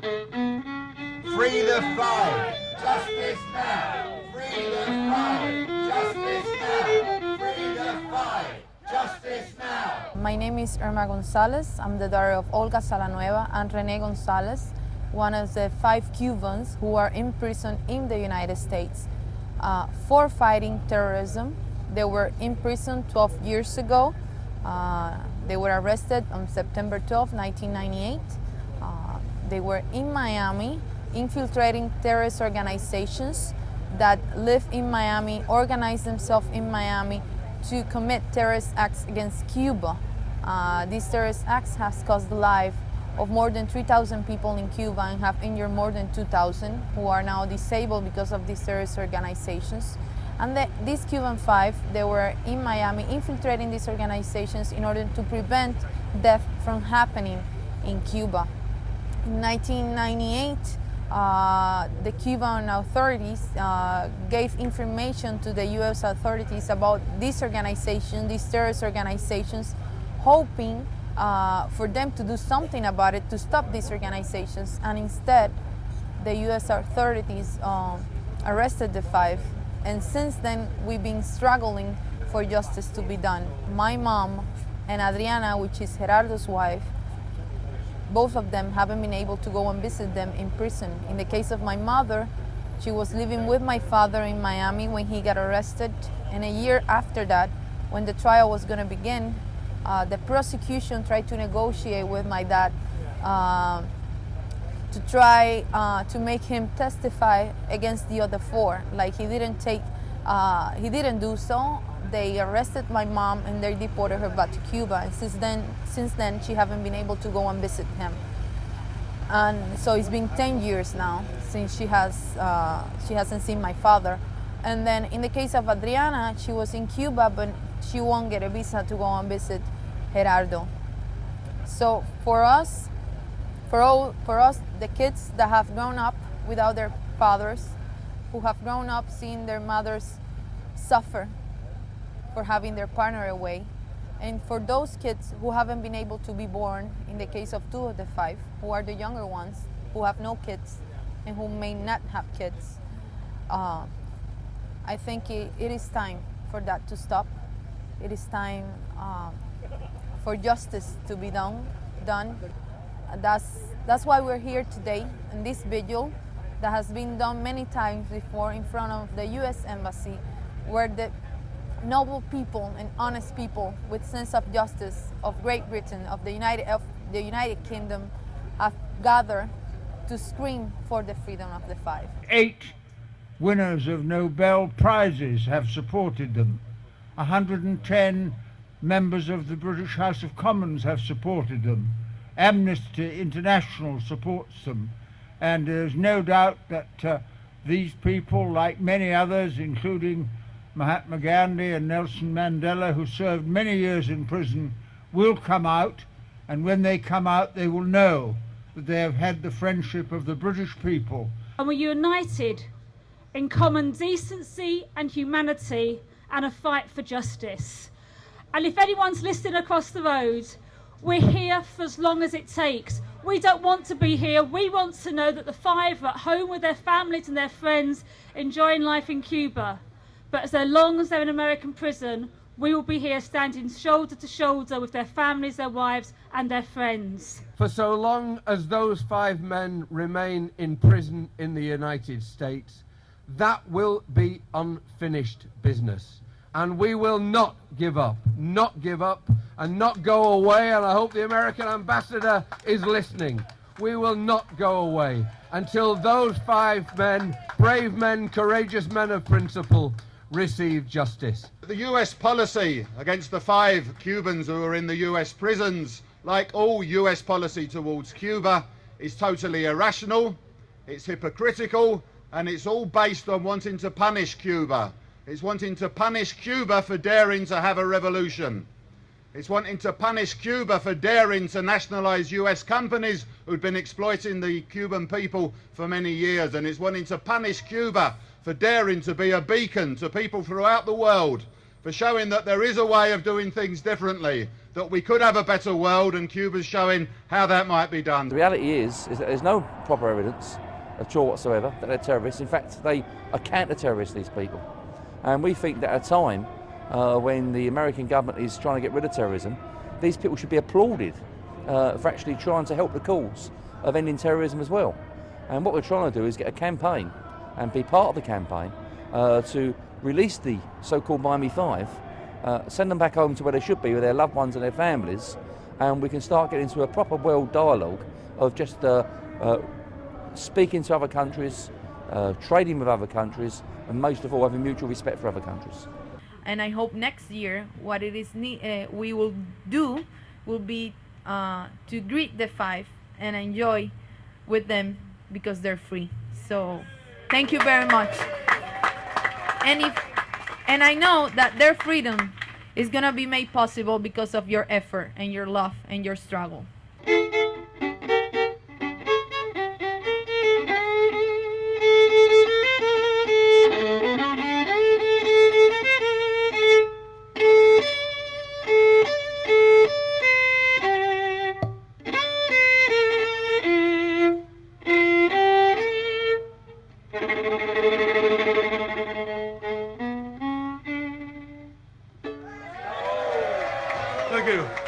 Free the five. Justice now. Free the five. Justice now. Free the five. Justice now. My name is Irma González. I'm the daughter of Olga Salanueva and René González, one of the 5 Cubans who are in prison in the United States for fighting terrorism. They were in prison 12 years ago. They were arrested on September 12, 1998. They were in Miami infiltrating terrorist organizations that live in Miami, organize themselves in Miami to commit terrorist acts against Cuba. These terrorist acts have cost the life of more than 3,000 people in Cuba and have injured more than 2,000 who are now disabled because of these terrorist organizations. And these Cuban 5, they were in Miami infiltrating these organizations in order to prevent death from happening in Cuba. In 1998, the Cuban authorities gave information to the U.S. authorities about this organization, these terrorist organizations, hoping for them to do something about it to stop these organizations. And instead, the U.S. authorities arrested the 5. And since then, we've been struggling for justice to be done. My mom and Adriana, which is Gerardo's wife, both of them haven't been able to go and visit them in prison. In the case of my mother, she was living with my father in Miami when he got arrested. And a year after that, when the trial was going to begin, the prosecution tried to negotiate with my dad to try to make him testify against the other 4. Like he didn't do so. They arrested my mom and they deported her back to Cuba. And since then, she haven't been able to go and visit him. And so it's been 10 years now since she hasn't seen my father. And then in the case of Adriana, she was in Cuba, but she won't get a visa to go and visit Gerardo. So for us, the kids that have grown up without their fathers, who have grown up seeing their mothers suffer for having their partner away, and for those kids who haven't been able to be born, in the case of 2 of the 5, who are the younger ones, who have no kids and who may not have kids, I think it is time for that to stop. It is time for justice to be done. That's why we're here today in this vigil that has been done many times before in front of the U.S. Embassy, where the noble people and honest people with sense of justice of Great Britain, of the United Kingdom, have gathered to scream for the freedom of the 5. 8 winners of Nobel Prizes have supported them. 110 members of the British House of Commons have supported them. Amnesty International supports them. And there's no doubt that these people, like many others, including Mahatma Gandhi and Nelson Mandela, who served many years in prison, will come out, and when they come out they will know that they have had the friendship of the British people. And we're united in common decency and humanity and a fight for justice. And if anyone's listening across the road, we're here for as long as it takes. We don't want to be here. We want to know that the 5 are at home with their families and their friends, enjoying life in Cuba. But as long as they're in American prison, we will be here standing shoulder to shoulder with their families, their wives, and their friends. For so long as those 5 men remain in prison in the United States, that will be unfinished business. And we will not give up, and not go away. And I hope the American ambassador is listening. We will not go away until those 5 men, brave men, courageous men of principle, receive justice. The US policy against the 5 Cubans who are in the US prisons, like all US policy towards Cuba, is totally irrational, it's hypocritical, and it's all based on wanting to punish Cuba. It's wanting to punish Cuba for daring to have a revolution. It's wanting to punish Cuba for daring to nationalize US companies who'd been exploiting the Cuban people for many years. And it's wanting to punish Cuba for daring to be a beacon to people throughout the world, for showing that there is a way of doing things differently, that we could have a better world, and Cuba's showing how that might be done. The reality is that there's no proper evidence at all whatsoever that they're terrorists. In fact, they are counter-terrorists, these people. And we think that at a time when the American government is trying to get rid of terrorism, these people should be applauded for actually trying to help the cause of ending terrorism as well. And what we're trying to do is get a campaign and be part of the campaign to release the so-called Miami 5, send them back home to where they should be with their loved ones and their families, and we can start getting into a proper world dialogue of just speaking to other countries, trading with other countries, and most of all having mutual respect for other countries. And I hope next year what it is we will do will be to greet the 5 and enjoy with them because they're free. So thank you very much. And I know that their freedom is gonna be made possible because of your effort and your love and your struggle. Thank you.